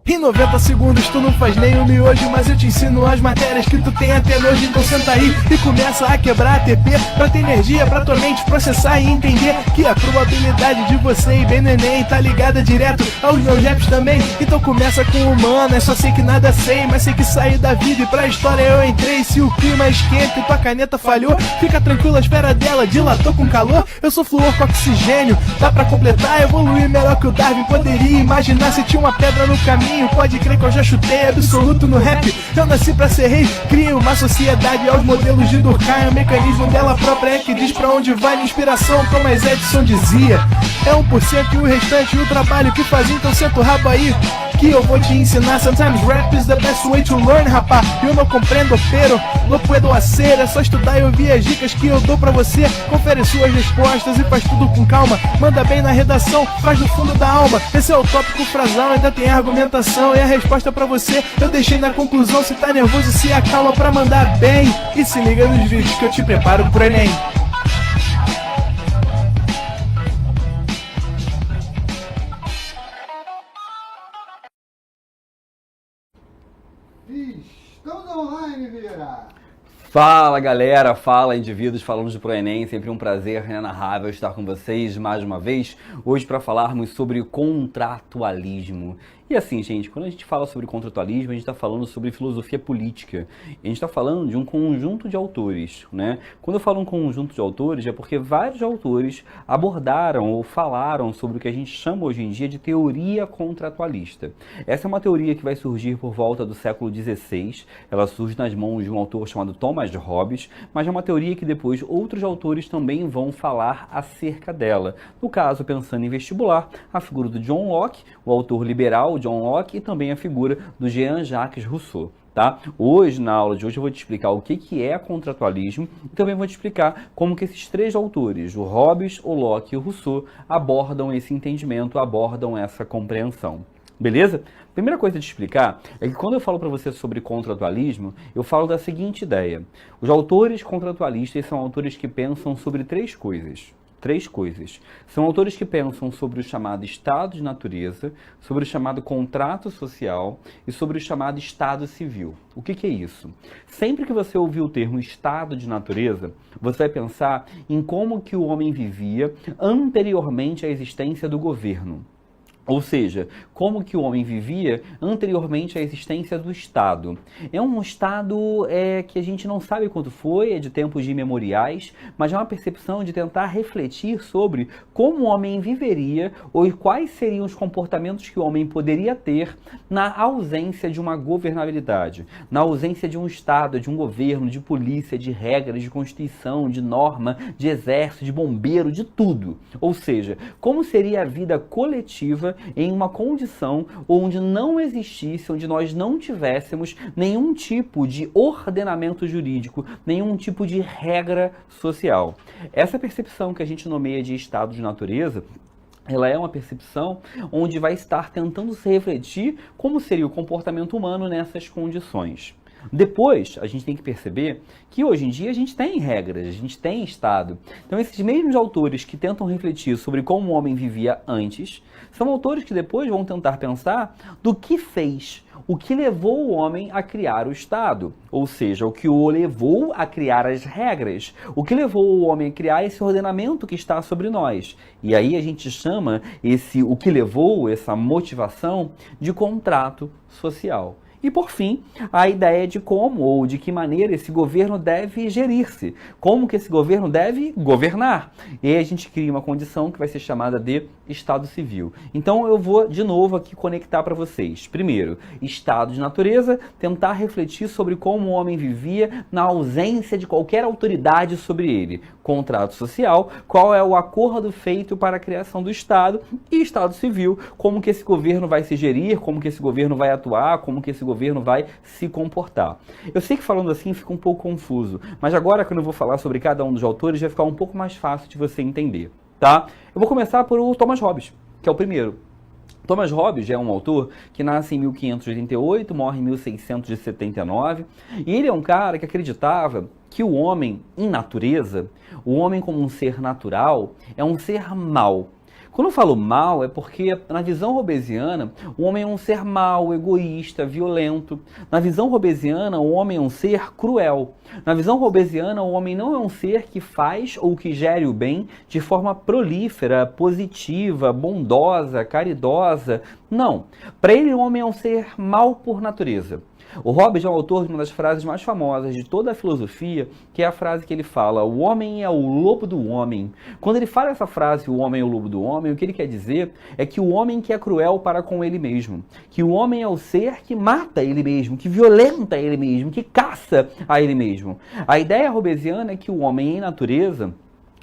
Em 90 segundos tu não faz nem um miojo, mas eu te ensino as matérias que tu tem até nojo. Então senta aí e começa a quebrar ATP pra ter energia pra tua mente processar e entender que a probabilidade de você ir bem no Enem tá ligada direto aos meus raps também. Então começa com humano, é só sei que nada sei, mas sei que saí da vida e pra história eu entrei. Se o clima esquenta e tua caneta falhou, fica tranquilo, a espera dela dilatou com calor. Eu sou flúor com oxigênio, dá pra completar, evoluir melhor que o Darwin poderia imaginar. Se tinha uma pedra no caminho, pode crer que eu já chutei absoluto no rap. Eu nasci pra ser rei, crio uma sociedade aos modelos de Durkheim. O mecanismo dela própria é que diz pra onde vai minha inspiração, como Edison dizia. É 1% e o restante o trabalho que fazia. Então senta o rabo aí que eu vou te ensinar. Sometimes rap is the best way to learn, rapá. Eu não compreendo, pero não puedo hacer. É só estudar e ouvir as dicas que eu dou pra você. Confere suas respostas e faz tudo com calma. Manda bem na redação, faz do fundo da alma. Esse é o tópico frasal, ainda tem argumentação. E a resposta pra você eu deixei na conclusão. Se tá nervoso, se acalma pra mandar bem. E se liga nos vídeos que eu te preparo pro Enem. Estamos online, Vira! Fala galera, fala indivíduos, falamos de Pro Enem, sempre um prazer inenarrável estar com vocês mais uma vez, hoje para falarmos sobre contratualismo. E assim, gente, quando a gente fala sobre contratualismo, a gente está falando sobre filosofia política. A gente está falando de um conjunto de autores, né? Quando eu falo um conjunto de autores, é porque vários autores abordaram ou falaram sobre o que a gente chama hoje em dia de teoria contratualista. Essa é uma teoria que vai surgir por volta do século XVI. Ela surge nas mãos de um autor chamado Thomas Hobbes, mas é uma teoria que depois outros autores também vão falar acerca dela. No caso, pensando em vestibular, a figura do John Locke, o autor liberal John Locke, e também a figura do Jean-Jacques Rousseau. Tá? Hoje, na aula de hoje, eu vou te explicar o que é contratualismo e também vou te explicar como que esses três autores, o Hobbes, o Locke e o Rousseau, abordam esse entendimento, abordam essa compreensão. Beleza? Primeira coisa a te explicar é que quando eu falo para você sobre contratualismo, eu falo da seguinte ideia. Os autores contratualistas são autores que pensam sobre três coisas. São autores que pensam sobre o chamado estado de natureza, sobre o chamado contrato social e sobre o chamado estado civil. O que é isso? Sempre que você ouvir o termo estado de natureza, você vai pensar em como que o homem vivia anteriormente à existência do governo. Ou seja, como que o homem vivia anteriormente à existência do Estado. É um Estado que a gente não sabe quando foi, é de tempos imemoriais, mas é uma percepção de tentar refletir sobre como o homem viveria ou quais seriam os comportamentos que o homem poderia ter na ausência de uma governabilidade, na ausência de um Estado, de um governo, de polícia, de regras, de constituição, de norma, de exército, de bombeiro, de tudo. Ou seja, como seria a vida coletiva em uma condição onde não existisse, onde nós não tivéssemos nenhum tipo de ordenamento jurídico, nenhum tipo de regra social. Essa percepção que a gente nomeia de estado de natureza, ela é uma percepção onde vai estar tentando se refletir como seria o comportamento humano nessas condições. Depois, a gente tem que perceber que hoje em dia a gente tem regras, a gente tem Estado. Então, esses mesmos autores que tentam refletir sobre como o homem vivia antes, são autores que depois vão tentar pensar do que fez, o que levou o homem a criar o Estado. Ou seja, o que o levou a criar as regras, o que levou o homem a criar esse ordenamento que está sobre nós. E aí a gente chama o que levou, essa motivação, de contrato social. E, por fim, a ideia de como ou de que maneira esse governo deve gerir-se, como que esse governo deve governar. E aí a gente cria uma condição que vai ser chamada de Estado Civil. Então eu vou, de novo, aqui conectar para vocês. Primeiro, Estado de natureza, tentar refletir sobre como o homem vivia na ausência de qualquer autoridade sobre ele. Contrato social, qual é o acordo feito para a criação do Estado, e Estado Civil, como que esse governo vai se gerir, como que esse governo vai atuar, como que esse governo vai se comportar. Eu sei que falando assim fica um pouco confuso, mas agora quando eu vou falar sobre cada um dos autores vai ficar um pouco mais fácil de você entender, tá? Eu vou começar por o Thomas Hobbes, que é o primeiro. Thomas Hobbes é um autor que nasce em 1588, morre em 1679, e ele é um cara que acreditava que o homem, em natureza, o homem como um ser natural, é um ser mau. Quando eu falo mal, é porque na visão hobbesiana, o homem é um ser mau, egoísta, violento. Na visão hobbesiana, o homem é um ser cruel. Na visão hobbesiana, o homem não é um ser que faz ou que gere o bem de forma prolífera, positiva, bondosa, caridosa. Não. Para ele, o homem é um ser mau por natureza. O Hobbes é o autor de uma das frases mais famosas de toda a filosofia, que é a frase que ele fala: o homem é o lobo do homem. Quando ele fala essa frase, o homem é o lobo do homem, o que ele quer dizer é que o homem que é cruel para com ele mesmo, que o homem é o ser que mata ele mesmo, que violenta ele mesmo, que caça a ele mesmo. A ideia hobbesiana é que o homem em natureza,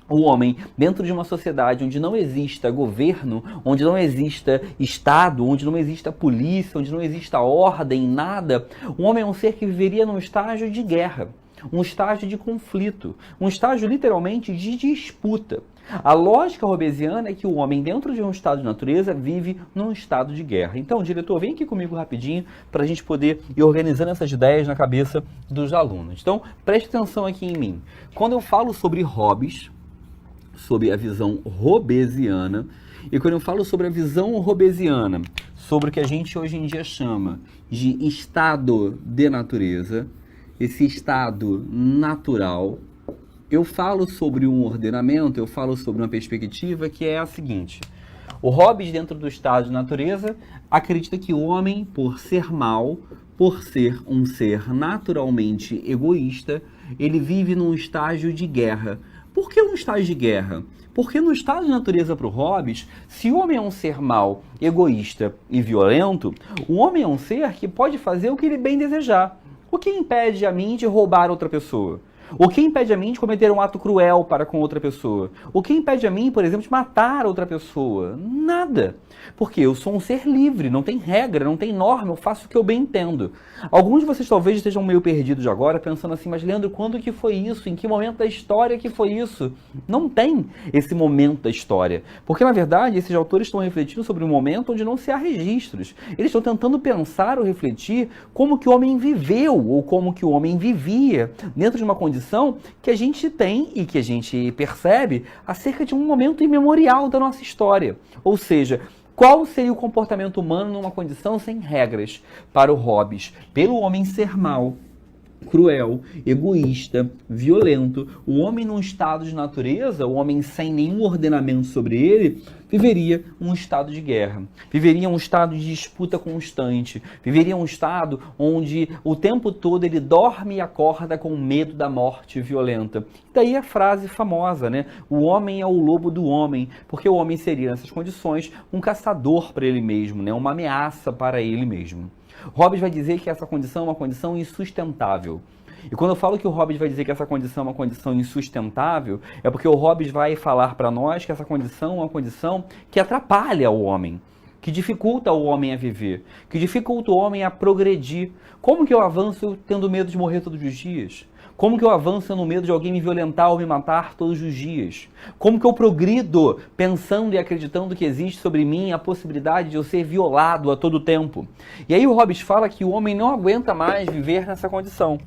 o homem, dentro de uma sociedade onde não exista governo, onde não exista Estado, onde não exista polícia, onde não exista ordem, nada, o homem é um ser que viveria num estágio de guerra, um estágio de conflito, um estágio literalmente de disputa. A lógica hobbesiana é que o homem, dentro de um estado de natureza, vive num estado de guerra. Então, diretor, vem aqui comigo rapidinho para a gente poder ir organizando essas ideias na cabeça dos alunos. Então, preste atenção aqui em mim. Quando eu falo sobre Hobbes, sobre a visão hobbesiana, e quando eu falo sobre a visão hobbesiana, sobre o que a gente hoje em dia chama de estado de natureza, esse estado natural, eu falo sobre um ordenamento, eu falo sobre uma perspectiva que é a seguinte: o Hobbes, dentro do estado de natureza, acredita que o homem, por ser mau, por ser um ser naturalmente egoísta, ele vive num estágio de guerra. Por que um estágio de guerra? Porque no estado de natureza para o Hobbes, se o homem é um ser mau, egoísta e violento, o homem é um ser que pode fazer o que ele bem desejar. O que impede a mim de roubar outra pessoa? O que impede a mim de cometer um ato cruel para com outra pessoa? O que impede a mim, por exemplo, de matar outra pessoa? Nada. Porque eu sou um ser livre, não tem regra, não tem norma, eu faço o que eu bem entendo. Alguns de vocês talvez estejam meio perdidos agora, pensando assim: mas Leandro, quando que foi isso? Em que momento da história que foi isso? Não tem esse momento da história. Porque, na verdade, esses autores estão refletindo sobre um momento onde não se há registros. Eles estão tentando pensar ou refletir como que o homem viveu, ou como que o homem vivia, dentro de uma condição que a gente tem e que a gente percebe acerca de um momento imemorial da nossa história. Ou seja, qual seria o comportamento humano numa condição sem regras? Para o Hobbes, pelo homem ser mau, cruel, egoísta, violento, o homem num estado de natureza, o homem sem nenhum ordenamento sobre ele, viveria um estado de guerra, viveria um estado de disputa constante, viveria um estado onde o tempo todo ele dorme e acorda com medo da morte violenta. Daí a frase famosa, né? O homem é o lobo do homem, porque o homem seria, nessas condições, um caçador para ele mesmo, né? Uma ameaça para ele mesmo. Hobbes vai dizer que essa condição é uma condição insustentável. E quando eu falo que o Hobbes vai dizer que essa condição é uma condição insustentável, é porque o Hobbes vai falar para nós que essa condição é uma condição que atrapalha o homem, que dificulta o homem a viver, que dificulta o homem a progredir. Como que eu avanço tendo medo de morrer todos os dias? Como que eu avanço no medo de alguém me violentar ou me matar todos os dias? Como que eu progrido pensando e acreditando que existe sobre mim a possibilidade de eu ser violado a todo tempo? E aí o Hobbes fala que o homem não aguenta mais viver nessa condição.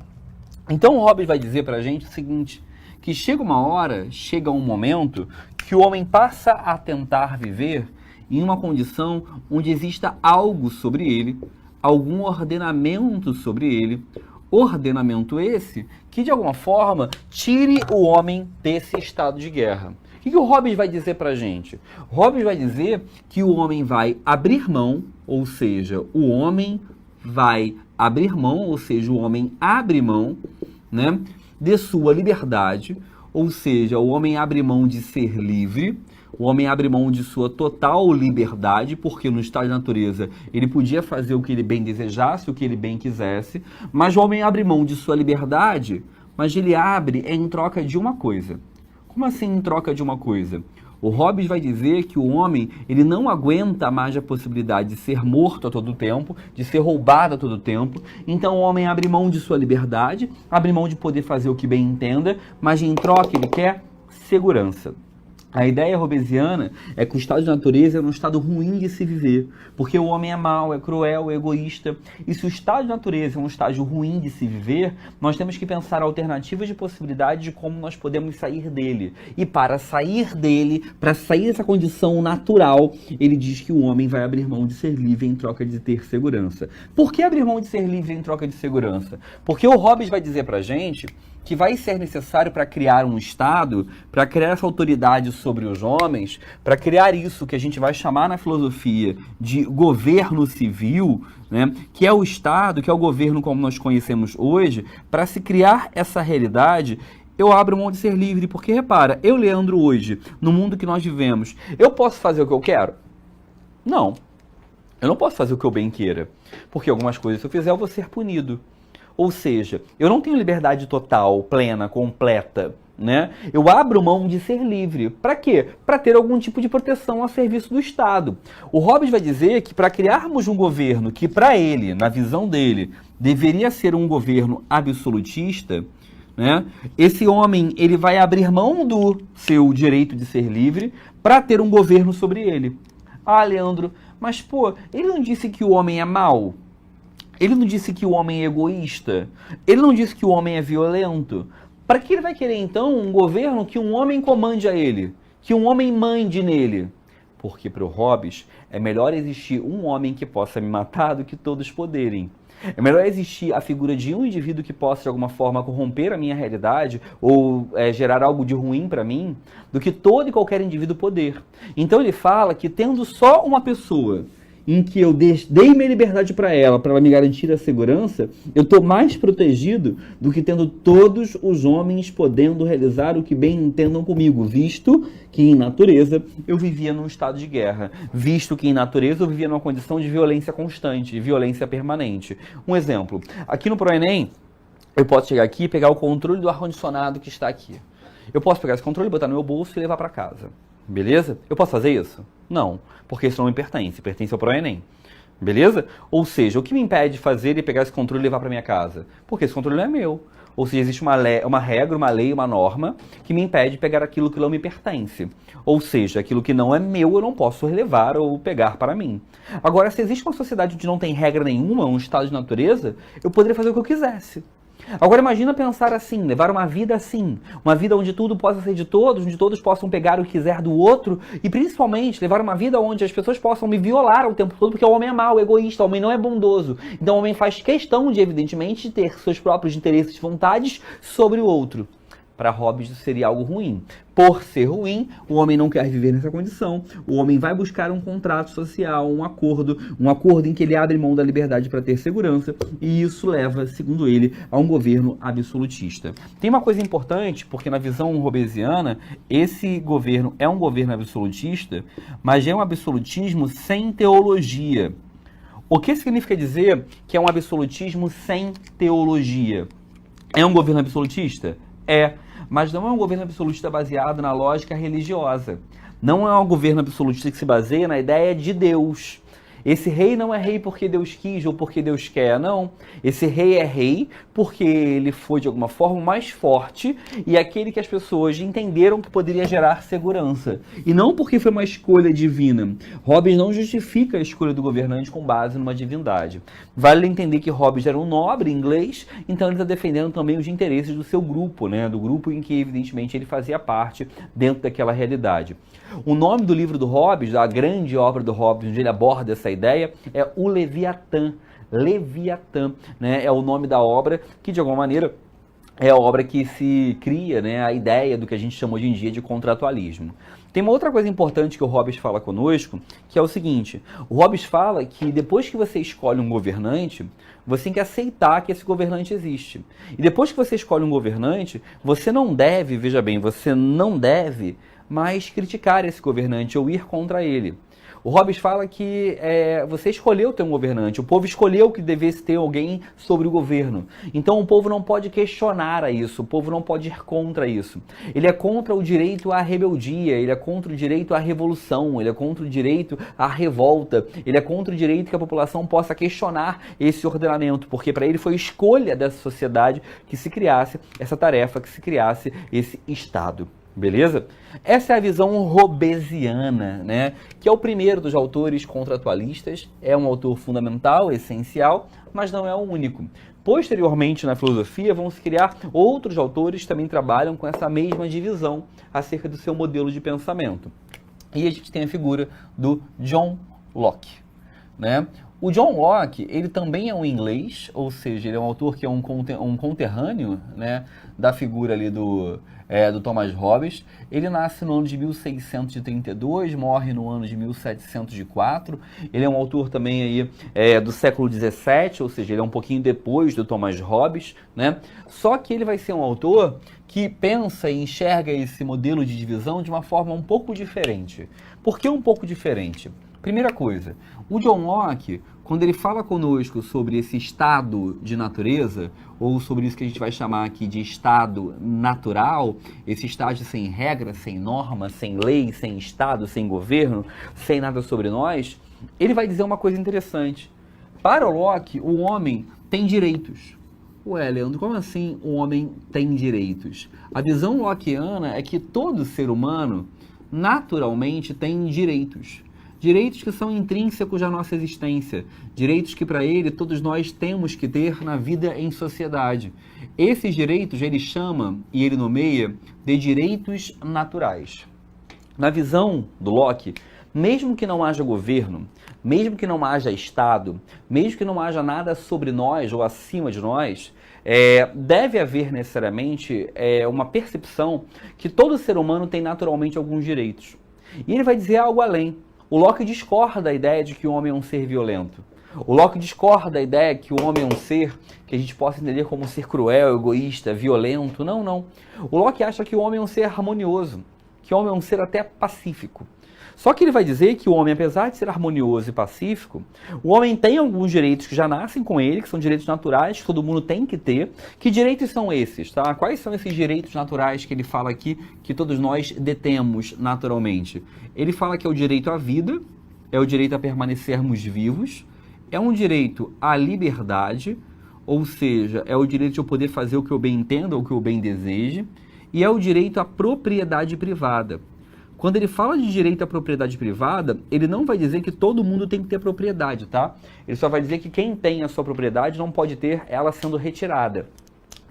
Então o Hobbes vai dizer pra gente o seguinte, que chega uma hora, chega um momento que o homem passa a tentar viver em uma condição onde exista algo sobre ele, algum ordenamento sobre ele, ordenamento esse que de alguma forma tire o homem desse estado de guerra. O que o Hobbes vai dizer pra gente? Hobbes vai dizer que o homem vai abrir mão, ou seja, o homem vai abrir mão, ou seja, o homem abre mão, né, de sua liberdade, ou seja, o homem abre mão de ser livre, o homem abre mão de sua total liberdade, porque no estado de natureza ele podia fazer o que ele bem desejasse, o que ele bem quisesse, mas o homem abre mão de sua liberdade, mas ele abre em troca de uma coisa. Como assim em troca de uma coisa? O Hobbes vai dizer que o homem ele não aguenta mais a possibilidade de ser morto a todo tempo, de ser roubado a todo tempo. Então o homem abre mão de sua liberdade, abre mão de poder fazer o que bem entenda, mas em troca ele quer segurança. A ideia hobbesiana é que o estado de natureza é um estado ruim de se viver, porque o homem é mau, é cruel, é egoísta. E se o estado de natureza é um estágio ruim de se viver, nós temos que pensar alternativas de possibilidade de como nós podemos sair dele. E para sair dele, para sair dessa condição natural, ele diz que o homem vai abrir mão de ser livre em troca de ter segurança. Por que abrir mão de ser livre em troca de segurança? Porque o Hobbes vai dizer pra gente que vai ser necessário para criar um Estado, para criar essa autoridade sobre os homens, para criar isso que a gente vai chamar na filosofia de governo civil, né, que é o Estado, que é o governo como nós conhecemos hoje, para se criar essa realidade, eu abro mão de ser livre, porque repara, eu, Leandro, hoje, no mundo que nós vivemos, eu posso fazer o que eu quero? Não. Eu não posso fazer o que eu bem queira, porque algumas coisas se eu fizer eu vou ser punido. Ou seja, eu não tenho liberdade total, plena, completa, né? Eu abro mão de ser livre. Para quê? Para ter algum tipo de proteção a serviço do Estado. O Hobbes vai dizer que para criarmos um governo que para ele, na visão dele, deveria ser um governo absolutista, né? Esse homem ele vai abrir mão do seu direito de ser livre para ter um governo sobre ele. Ah, Leandro, mas pô, ele não disse que o homem é mau? Ele não disse que o homem é egoísta? Ele não disse que o homem é violento? Para que ele vai querer, então, um governo que um homem comande a ele? Que um homem mande nele? Porque para o Hobbes é melhor existir um homem que possa me matar do que todos poderem. É melhor existir a figura de um indivíduo que possa, de alguma forma, corromper a minha realidade ou gerar algo de ruim para mim, do que todo e qualquer indivíduo poder. Então ele fala que tendo só uma pessoa em que eu dei minha liberdade para ela me garantir a segurança, eu estou mais protegido do que tendo todos os homens podendo realizar o que bem entendam comigo, visto que em natureza eu vivia num estado de guerra, visto que em natureza eu vivia numa condição de violência constante, de violência permanente. Um exemplo, aqui no ProEnem, eu posso chegar aqui e pegar o controle do ar-condicionado que está aqui. Eu posso pegar esse controle, botar no meu bolso e levar para casa. Beleza? Eu posso fazer isso? Não, porque isso não me pertence, pertence ao ProEnem. Beleza? Ou seja, o que me impede de fazer e pegar esse controle e levar para minha casa? Porque esse controle não é meu. Ou seja, existe uma regra, uma lei, uma norma que me impede de pegar aquilo que não me pertence. Ou seja, aquilo que não é meu eu não posso levar ou pegar para mim. Agora, se existe uma sociedade onde não tem regra nenhuma, um estado de natureza, eu poderia fazer o que eu quisesse. Agora imagina pensar assim, levar uma vida assim, uma vida onde tudo possa ser de todos, onde todos possam pegar o que quiser do outro e principalmente levar uma vida onde as pessoas possam me violar o tempo todo porque o homem é mau, egoísta, o homem não é bondoso. Então o homem faz questão de, evidentemente, ter seus próprios interesses e vontades sobre o outro. Para Hobbes isso seria algo ruim. Por ser ruim, o homem não quer viver nessa condição, o homem vai buscar um contrato social, um acordo em que ele abre mão da liberdade para ter segurança, e isso leva, segundo ele, a um governo absolutista. Tem uma coisa importante, porque na visão hobbesiana, esse governo é um governo absolutista, mas é um absolutismo sem teologia. O que significa dizer que é um absolutismo sem teologia? É um governo absolutista? É. Mas não é um governo absolutista baseado na lógica religiosa. Não é um governo absolutista que se baseia na ideia de Deus. Esse rei não é rei porque Deus quis ou porque Deus quer, não. Esse rei é rei porque ele foi, de alguma forma, mais forte e aquele que as pessoas entenderam que poderia gerar segurança. E não porque foi uma escolha divina. Hobbes não justifica a escolha do governante com base numa divindade. Vale entender que Hobbes era um nobre inglês, então ele está defendendo também os interesses do seu grupo, né? Do grupo em que, evidentemente, ele fazia parte dentro daquela realidade. O nome do livro do Hobbes, da grande obra do Hobbes, onde ele aborda essa ideia, é o Leviatã. Leviatã, né? É o nome da obra que, de alguma maneira, é a obra que se cria, né, a ideia do que a gente chama hoje em dia de contratualismo. Tem uma outra coisa importante que o Hobbes fala conosco, que é o seguinte: o Hobbes fala que depois que você escolhe um governante, você tem que aceitar que esse governante existe. E depois que você escolhe um governante, você não deve, veja bem, você não deve mais criticar esse governante ou ir contra ele. O Hobbes fala que você escolheu ter um governante, o povo escolheu que devesse ter alguém sobre o governo. Então o povo não pode questionar isso, o povo não pode ir contra isso. Ele é contra o direito à rebeldia, ele é contra o direito à revolução, ele é contra o direito à revolta, ele é contra o direito que a população possa questionar esse ordenamento, porque para ele foi escolha dessa sociedade que se criasse essa tarefa, que se criasse esse Estado. Beleza? Essa é a visão hobbesiana, né? Que é o primeiro dos autores contratualistas, é um autor fundamental, essencial, mas não é o único. Posteriormente, na filosofia, vão se criar outros autores que também trabalham com essa mesma divisão acerca do seu modelo de pensamento. E a gente tem a figura do John Locke, né? O John Locke, ele também é um inglês, ou seja, ele é um autor que é um conterrâneo, né, da figura ali do Thomas Hobbes. Ele nasce no ano de 1632, morre no ano de 1704. Ele é um autor também aí, do século XVII, ou seja, ele é um pouquinho depois do Thomas Hobbes, né? Só que ele vai ser um autor que pensa e enxerga esse modelo de divisão de uma forma um pouco diferente. Por que um pouco diferente? Primeira coisa, o John Locke, quando ele fala conosco sobre esse estado de natureza, ou sobre isso que a gente vai chamar aqui de estado natural, esse estado sem regra, sem norma, sem lei, sem estado, sem governo, sem nada sobre nós, ele vai dizer uma coisa interessante. Para o Locke, o homem tem direitos. Ué, Leandro, como assim o homem tem direitos? A visão lockeana é que todo ser humano naturalmente tem direitos. Direitos que são intrínsecos à nossa existência, direitos que para ele todos nós temos que ter na vida em sociedade. Esses direitos ele chama e ele nomeia de direitos naturais. Na visão do Locke, mesmo que não haja governo, mesmo que não haja Estado, mesmo que não haja nada sobre nós ou acima de nós, deve haver necessariamente uma percepção que todo ser humano tem naturalmente alguns direitos. E ele vai dizer algo além. O Locke discorda da ideia de que o homem é um ser violento. O Locke discorda da ideia que o homem é um ser que a gente possa entender como um ser cruel, egoísta, violento. Não, não. O Locke acha que o homem é um ser harmonioso, que o homem é um ser até pacífico. Só que ele vai dizer que o homem, apesar de ser harmonioso e pacífico, o homem tem alguns direitos que já nascem com ele, que são direitos naturais, que todo mundo tem que ter. Que direitos são esses, tá? Quais são esses direitos naturais que ele fala aqui, que todos nós detemos naturalmente? Ele fala que é o direito à vida, é o direito a permanecermos vivos, é um direito à liberdade, ou seja, é o direito de eu poder fazer o que eu bem entenda ou o que eu bem deseje, e é o direito à propriedade privada. Quando ele fala de direito à propriedade privada, ele não vai dizer que todo mundo tem que ter propriedade, tá? Ele só vai dizer que quem tem a sua propriedade não pode ter ela sendo retirada.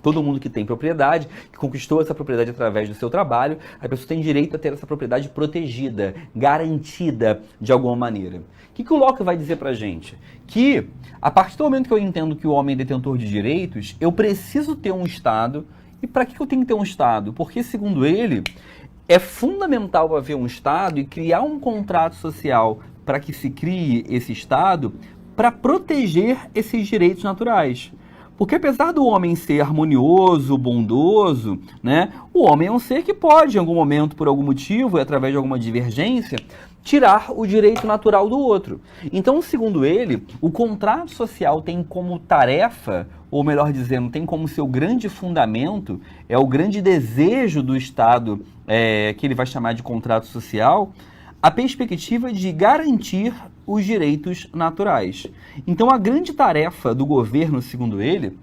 Todo mundo que tem propriedade, que conquistou essa propriedade através do seu trabalho, a pessoa tem direito a ter essa propriedade protegida, garantida de alguma maneira. O que o Locke vai dizer pra gente? Que, a partir do momento que eu entendo que o homem é detentor de direitos, eu preciso ter um Estado E para que eu tenho que ter um Estado? Porque, segundo ele, é fundamental haver um Estado e criar um contrato social para que se crie esse Estado para proteger esses direitos naturais. Porque apesar do homem ser harmonioso, bondoso, né, o homem é um ser que pode, em algum momento, por algum motivo, através de alguma divergência, tirar o direito natural do outro. Então, segundo ele, o contrato social tem como tarefa, ou melhor dizendo, tem como seu grande fundamento, é o grande desejo do Estado, que ele vai chamar de contrato social, a perspectiva de garantir os direitos naturais. Então, a grande tarefa do governo, segundo ele,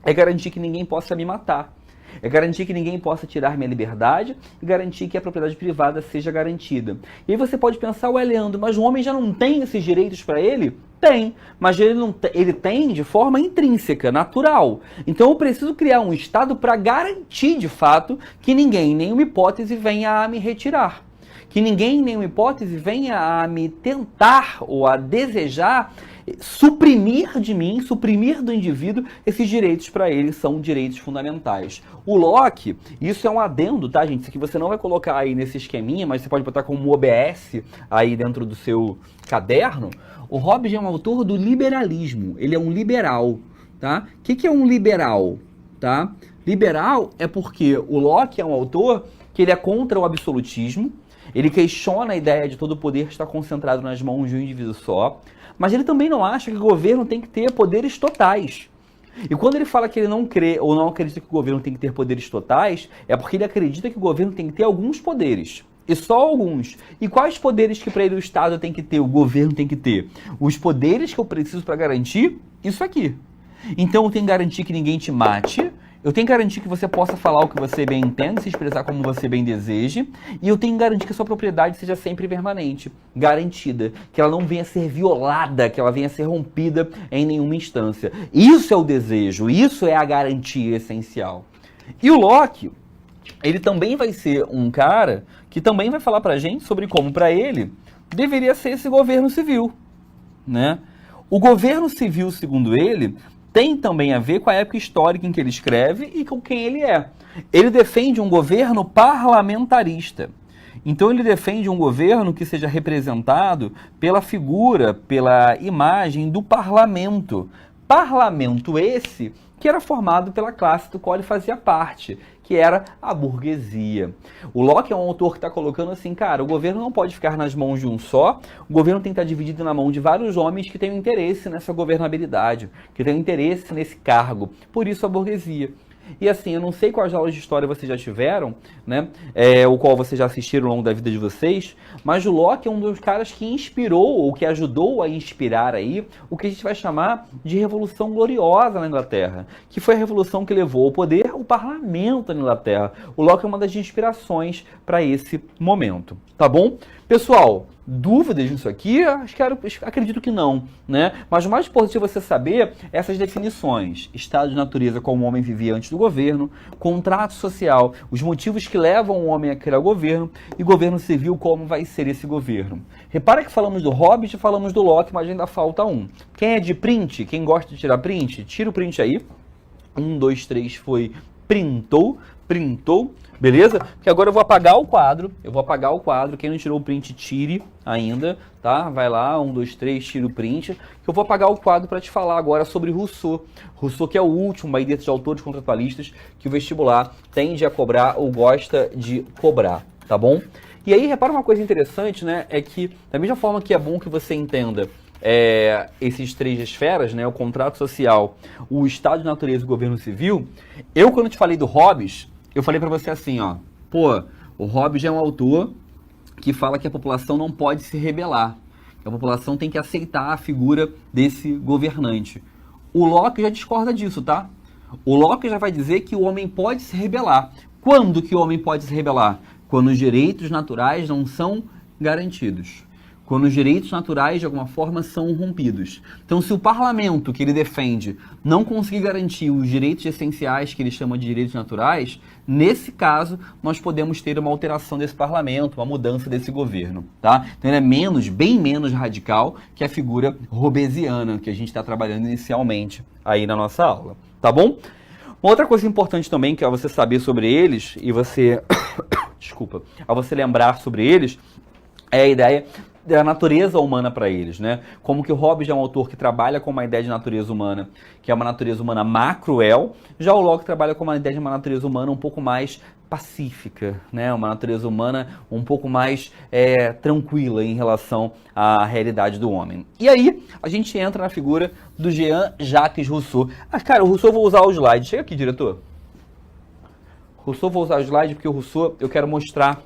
é garantir que ninguém possa me matar. É garantir que ninguém possa tirar minha liberdade e garantir que a propriedade privada seja garantida. E aí você pode pensar, ué, Leandro, mas o homem já não tem esses direitos para ele? Tem, mas ele tem de forma intrínseca, natural. Então eu preciso criar um Estado para garantir, de fato, que ninguém, em nenhuma hipótese, venha a me retirar. Que ninguém, em nenhuma hipótese, venha a me tentar ou a desejar suprimir de mim, suprimir do indivíduo, esses direitos para ele são direitos fundamentais. O Locke, isso é um adendo, tá, gente? Isso aqui você não vai colocar aí nesse esqueminha, mas você pode botar como OBS aí dentro do seu caderno. O Hobbes é um autor do liberalismo, ele é um liberal, tá? O que é um liberal, tá? Liberal é porque o Locke é um autor que ele é contra o absolutismo, ele questiona a ideia de todo o poder estar concentrado nas mãos de um indivíduo só, mas ele também não acha que o governo tem que ter poderes totais. E quando ele fala que ele não crê ou não acredita que o governo tem que ter poderes totais, é porque ele acredita que o governo tem que ter alguns poderes. E só alguns. E quais poderes que para ele o Estado tem que ter, o governo tem que ter? Os poderes que eu preciso para garantir isso aqui. Então eu tenho que garantir que ninguém te mate, eu tenho que garantir que você possa falar o que você bem entende, se expressar como você bem deseje, e eu tenho que garantir que a sua propriedade seja sempre permanente, garantida, que ela não venha a ser violada, que ela venha a ser rompida em nenhuma instância. Isso é o desejo, isso é a garantia essencial. E o Locke, ele também vai ser um cara que também vai falar pra gente sobre como, para ele, deveria ser esse governo civil, né? O governo civil, segundo ele, tem também a ver com a época histórica em que ele escreve e com quem ele é. Ele defende um governo parlamentarista. Então ele defende um governo que seja representado pela figura, pela imagem do parlamento. Parlamento esse que era formado pela classe do qual ele fazia parte, que era a burguesia. O Locke é um autor que está colocando assim, cara, o governo não pode ficar nas mãos de um só, o governo tem que estar dividido na mão de vários homens que têm interesse nessa governabilidade, que têm interesse nesse cargo, por isso a burguesia. E assim, eu não sei quais aulas de história vocês já tiveram, né, o qual vocês já assistiram ao longo da vida de vocês, mas o Locke é um dos caras que inspirou, ou que ajudou a inspirar aí, o que a gente vai chamar de Revolução Gloriosa na Inglaterra, que foi a revolução que levou ao poder o parlamento na Inglaterra. O Locke é uma das inspirações para esse momento, tá bom? Pessoal, dúvidas nisso aqui? Acredito que não, né? Mas o mais importante é você saber essas definições. Estado de natureza, como o homem vivia antes do governo, contrato social, os motivos que levam o homem a criar o governo, e governo civil, como vai ser esse governo. Repara que falamos do Hobbes e falamos do Locke, mas ainda falta um. Quem é de print, quem gosta de tirar print, tira o print aí. 1, 2, 3 foi printou. Beleza? Porque agora eu vou apagar o quadro, quem não tirou o print, tire ainda, tá? Vai lá, 1, 2, 3, tira o print, que eu vou apagar o quadro para te falar agora sobre Rousseau. Rousseau, que é o último aí desses autores contratualistas que o vestibular tende a cobrar ou gosta de cobrar, tá bom? E aí, repara uma coisa interessante, né? É que, da mesma forma que é bom que você entenda esses três esferas, né, o contrato social, o estado de natureza e o governo civil, eu, quando te falei do Hobbes, eu falei pra você assim, ó, pô, o Hobbes é um autor que fala que a população não pode se rebelar, que a população tem que aceitar a figura desse governante. O Locke já discorda disso, tá? O Locke já vai dizer que o homem pode se rebelar. Quando que o homem pode se rebelar? Quando os direitos naturais não são garantidos. Quando os direitos naturais, de alguma forma, são rompidos. Então, se o parlamento que ele defende não conseguir garantir os direitos essenciais que ele chama de direitos naturais, nesse caso, nós podemos ter uma alteração desse parlamento, uma mudança desse governo, tá? Então, ele é bem menos radical que a figura hobbesiana que a gente está trabalhando inicialmente aí na nossa aula, tá bom? Uma outra coisa importante também, que é você saber sobre eles, e você, desculpa, ao você lembrar sobre eles, é a ideia da natureza humana para eles, né? Como que o Hobbes é um autor que trabalha com uma ideia de natureza humana, que é uma natureza humana macruel, já o Locke trabalha com uma ideia de uma natureza humana um pouco mais pacífica, né? Uma natureza humana um pouco mais tranquila em relação à realidade do homem. E aí, a gente entra na figura do Jean-Jacques Rousseau. Ah, cara, o Rousseau, vou usar o slide. Chega aqui, diretor. Rousseau, vou usar o slide porque o Rousseau, eu quero mostrar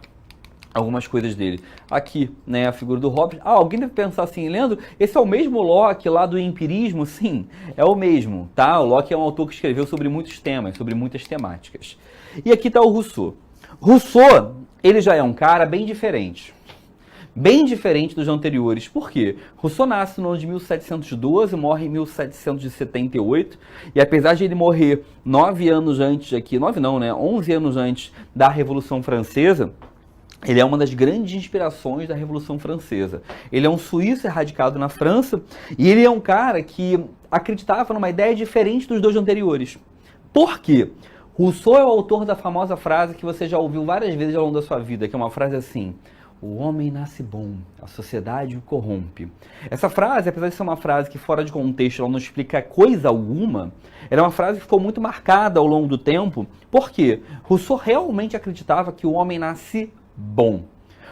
algumas coisas dele. Aqui, né, a figura do Hobbes. Ah, alguém deve pensar assim, Leandro, esse é o mesmo Locke lá do empirismo? Sim, é o mesmo, tá? O Locke é um autor que escreveu sobre muitos temas, sobre muitas temáticas. E aqui está o Rousseau. Rousseau, ele já é um cara bem diferente dos anteriores. Por quê? Rousseau nasce no ano de 1712, morre em 1778, e apesar de ele morrer 9 anos antes aqui, 9 não, né, 11 anos antes da Revolução Francesa, ele é uma das grandes inspirações da Revolução Francesa. Ele é um suíço radicado na França e ele é um cara que acreditava numa ideia diferente dos dois anteriores. Por quê? Rousseau é o autor da famosa frase que você já ouviu várias vezes ao longo da sua vida, que é uma frase assim: o homem nasce bom, a sociedade o corrompe. Essa frase, apesar de ser uma frase que fora de contexto ela não explica coisa alguma, ela é uma frase que ficou muito marcada ao longo do tempo. Por quê? Rousseau realmente acreditava que o homem nasce bom.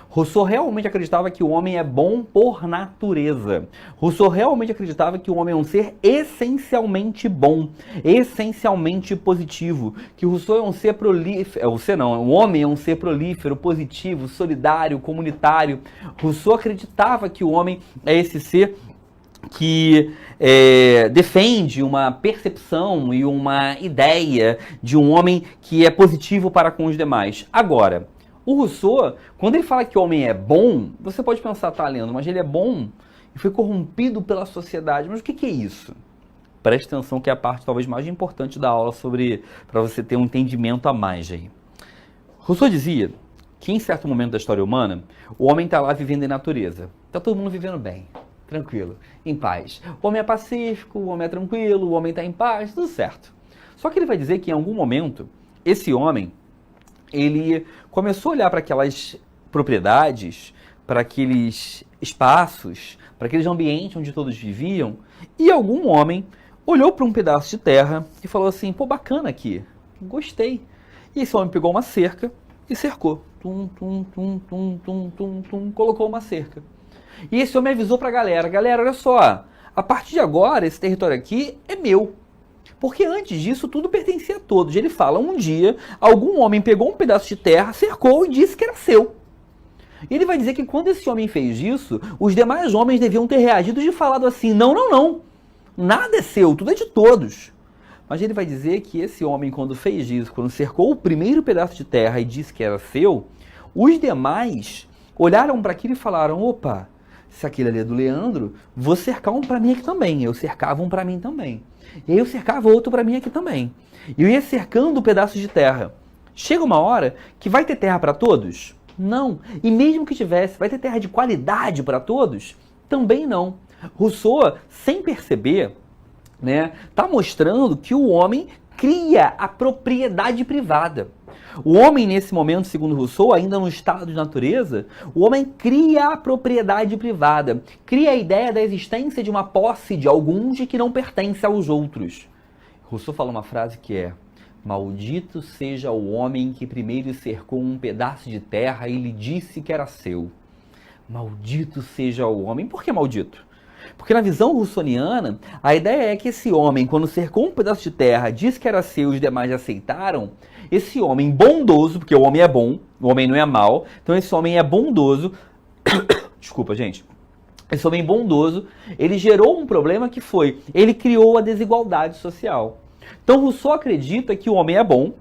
Rousseau realmente acreditava que o homem é bom por natureza. Rousseau realmente acreditava que o homem é um ser essencialmente bom, essencialmente positivo. Que Rousseau é um ser prolífero, o homem é um ser prolífero, positivo, solidário, comunitário. Rousseau acreditava que o homem é esse ser que defende uma percepção e uma ideia de um homem que é positivo para com os demais. Agora, o Rousseau, quando ele fala que o homem é bom, você pode pensar, tá, Leandro, mas ele é bom e foi corrompido pela sociedade. Mas o que é isso? Preste atenção que é a parte talvez mais importante da aula para você ter um entendimento a mais aí. Rousseau dizia que em certo momento da história humana, o homem está lá vivendo em natureza. Está todo mundo vivendo bem, tranquilo, em paz. O homem é pacífico, o homem é tranquilo, o homem está em paz, tudo certo. Só que ele vai dizer que em algum momento, esse homem, ele começou a olhar para aquelas propriedades, para aqueles espaços, para aqueles ambientes onde todos viviam, e algum homem olhou para um pedaço de terra e falou assim: pô, bacana aqui, gostei. E esse homem pegou uma cerca e cercou. Colocou uma cerca. E esse homem avisou para a galera: galera, olha só, a partir de agora esse território aqui é meu. Porque antes disso, tudo pertencia a todos. Ele fala, um dia, algum homem pegou um pedaço de terra, cercou e disse que era seu. E ele vai dizer que quando esse homem fez isso, os demais homens deviam ter reagido e falado assim: não, não, não, nada é seu, tudo é de todos. Mas ele vai dizer que esse homem, quando fez isso, quando cercou o primeiro pedaço de terra e disse que era seu, os demais olharam para aquilo e falaram: opa, se aquele ali é do Leandro, vou cercar um para mim aqui também. Eu cercava um para mim também. E aí eu cercava outro para mim aqui também. E eu ia cercando pedaços de terra. Chega uma hora que vai ter terra para todos? Não. E mesmo que tivesse, vai ter terra de qualidade para todos? Também não. Rousseau, sem perceber, né, tá mostrando que o homem cria a propriedade privada. O homem, nesse momento, segundo Rousseau, ainda no estado de natureza, o homem cria a propriedade privada, cria a ideia da existência de uma posse de alguns e que não pertence aos outros. Rousseau fala uma frase que é: maldito seja o homem que primeiro cercou um pedaço de terra e lhe disse que era seu. Maldito seja o homem. Por que maldito? Porque na visão russoniana, a ideia é que esse homem, quando cercou um pedaço de terra, disse que era seu e os demais aceitaram, esse homem bondoso, porque o homem é bom, o homem não é mau, então esse homem é bondoso, desculpa, gente, esse homem bondoso, ele gerou um problema que foi, ele criou a desigualdade social. Então Rousseau acredita que o homem é bom,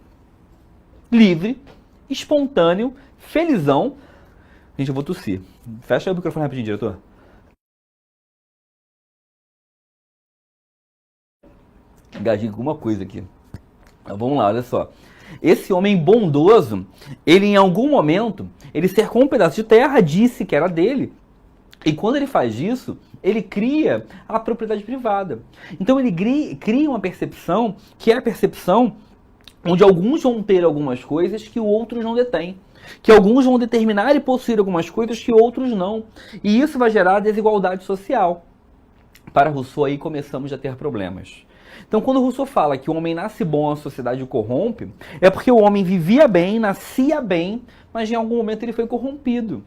livre, espontâneo, felizão. Gente, eu vou tossir. Fecha o microfone rapidinho, diretor. Engasguei com alguma coisa aqui. Então, vamos lá, olha só. Esse homem bondoso, ele em algum momento, ele cercou um pedaço de terra, disse que era dele. E quando ele faz isso, ele cria a propriedade privada. Então ele cria uma percepção que é a percepção onde alguns vão ter algumas coisas que outros não detêm, que alguns vão determinar e possuir algumas coisas que outros não. E isso vai gerar desigualdade social. Para Rousseau, aí começamos a ter problemas. Então, quando Rousseau fala que o homem nasce bom, a sociedade o corrompe, é porque o homem vivia bem, nascia bem, mas em algum momento ele foi corrompido.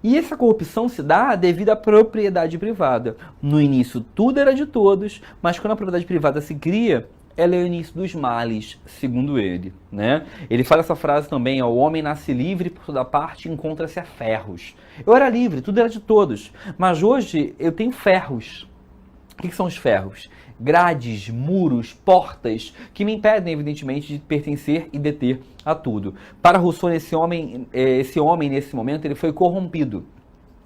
E essa corrupção se dá devido à propriedade privada. No início, tudo era de todos, mas quando a propriedade privada se cria, ela é o início dos males, segundo ele, né? Ele fala essa frase também, ó, o homem nasce livre por toda parte e encontra-se a ferros. Eu era livre, tudo era de todos, mas hoje eu tenho ferros. O que são os ferros? Grades, muros, portas, que me impedem, evidentemente, de pertencer e deter a tudo. Para Rousseau, esse homem, nesse momento, ele foi corrompido.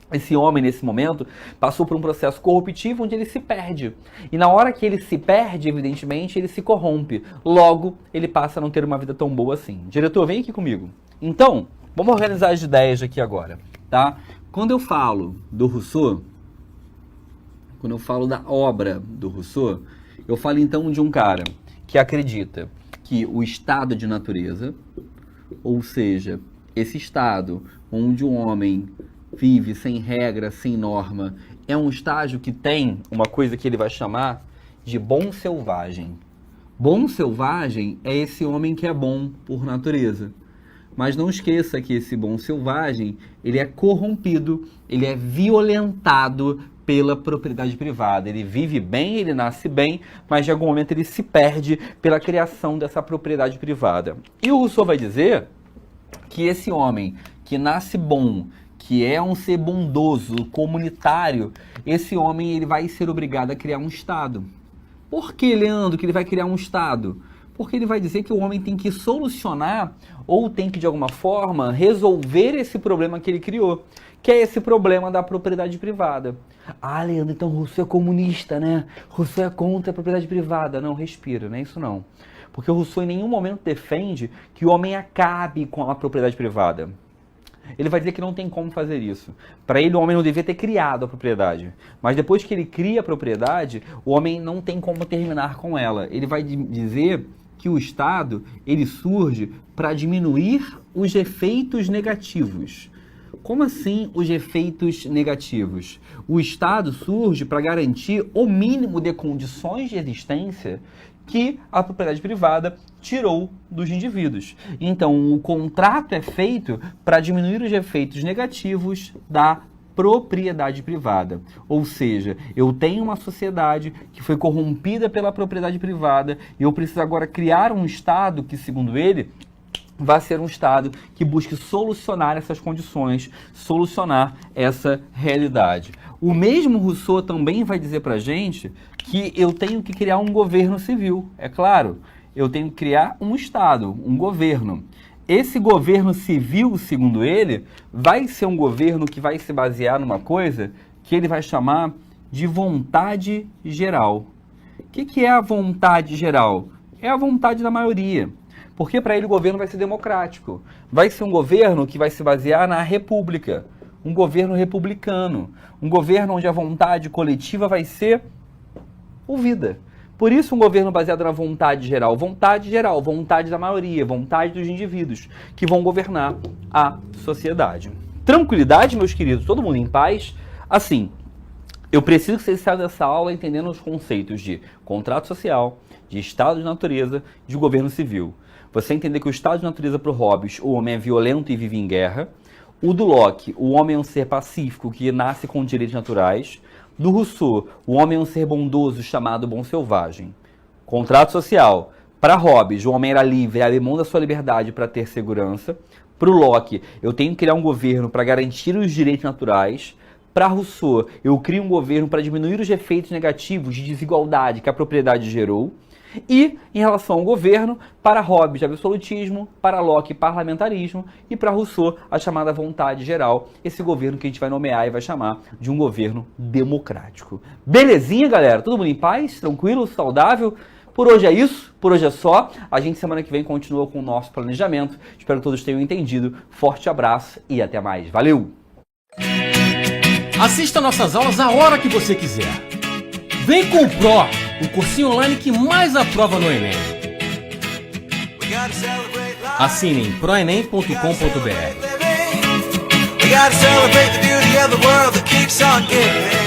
Esse homem, nesse momento, passou por um processo corruptivo onde ele se perde. E na hora que ele se perde, evidentemente, ele se corrompe. Logo, ele passa a não ter uma vida tão boa assim. Diretor, vem aqui comigo. Então, vamos organizar as ideias aqui agora, tá? Quando eu falo do Rousseau, quando eu falo da obra do Rousseau, eu falo então de um cara que acredita que o estado de natureza, ou seja, esse estado onde o homem vive sem regra, sem norma, é um estágio que tem uma coisa que ele vai chamar de bom selvagem. Bom selvagem é esse homem que é bom por natureza. Mas não esqueça que esse bom selvagem, ele é corrompido, ele é violentado pela propriedade privada. Ele vive bem, ele nasce bem, mas de algum momento ele se perde pela criação dessa propriedade privada. E o Rousseau vai dizer que esse homem que nasce bom, que é um ser bondoso, comunitário, esse homem ele vai ser obrigado a criar um Estado. Por que, Leandro, que ele vai criar um Estado? Porque ele vai dizer que o homem tem que solucionar ou tem que, de alguma forma, resolver esse problema que ele criou, que é esse problema da propriedade privada. Ah, Leandro, então Rousseau é comunista, né? Rousseau é contra a propriedade privada. Não, respira, não é isso não. Porque o Rousseau em nenhum momento defende que o homem acabe com a propriedade privada. Ele vai dizer que não tem como fazer isso. Para ele, o homem não devia ter criado a propriedade. Mas depois que ele cria a propriedade, o homem não tem como terminar com ela. Ele vai dizer que o Estado ele surge para diminuir os efeitos negativos. Como assim os efeitos negativos? O Estado surge para garantir o mínimo de condições de existência que a propriedade privada tirou dos indivíduos. Então, o contrato é feito para diminuir os efeitos negativos da propriedade privada. Ou seja, eu tenho uma sociedade que foi corrompida pela propriedade privada e eu preciso agora criar um Estado que, segundo ele, vai ser um Estado que busque solucionar essas condições, solucionar essa realidade. O mesmo Rousseau também vai dizer para a gente que eu tenho que criar um governo civil. É claro, eu tenho que criar um Estado, um governo. Esse governo civil, segundo ele, vai ser um governo que vai se basear numa coisa que ele vai chamar de vontade geral. O que é a vontade geral? É a vontade da maioria. Porque para ele o governo vai ser democrático. Vai ser um governo que vai se basear na república. Um governo republicano. Um governo onde a vontade coletiva vai ser ouvida. Por isso um governo baseado na vontade geral, vontade da maioria, vontade dos indivíduos que vão governar a sociedade. Tranquilidade, meus queridos, todo mundo em paz? Assim, eu preciso que vocês saiam dessa aula entendendo os conceitos de contrato social, de estado de natureza, de governo civil. Você entender que o estado de natureza para o Hobbes, o homem é violento e vive em guerra. O do Locke, o homem é um ser pacífico que nasce com direitos naturais. Do Rousseau, o homem é um ser bondoso chamado bom selvagem. Contrato social. Para Hobbes, o homem era livre, abre mão da sua liberdade para ter segurança. Para o Locke, eu tenho que criar um governo para garantir os direitos naturais. Para Rousseau, eu crio um governo para diminuir os efeitos negativos de desigualdade que a propriedade gerou. E, em relação ao governo, para Hobbes, absolutismo, para Locke, parlamentarismo, e para Rousseau, a chamada vontade geral, esse governo que a gente vai nomear e vai chamar de um governo democrático. Belezinha, galera? Todo mundo em paz? Tranquilo? Saudável? Por hoje é isso, por hoje é só. A gente semana que vem continua com o nosso planejamento. Espero que todos tenham entendido. Forte abraço e até mais. Valeu! Assista nossas aulas a hora que você quiser. Vem com o Pro, o cursinho online que mais aprova no Enem. Assine em proenem.com.br. We gotta celebrate the beauty of the world that keeps on giving.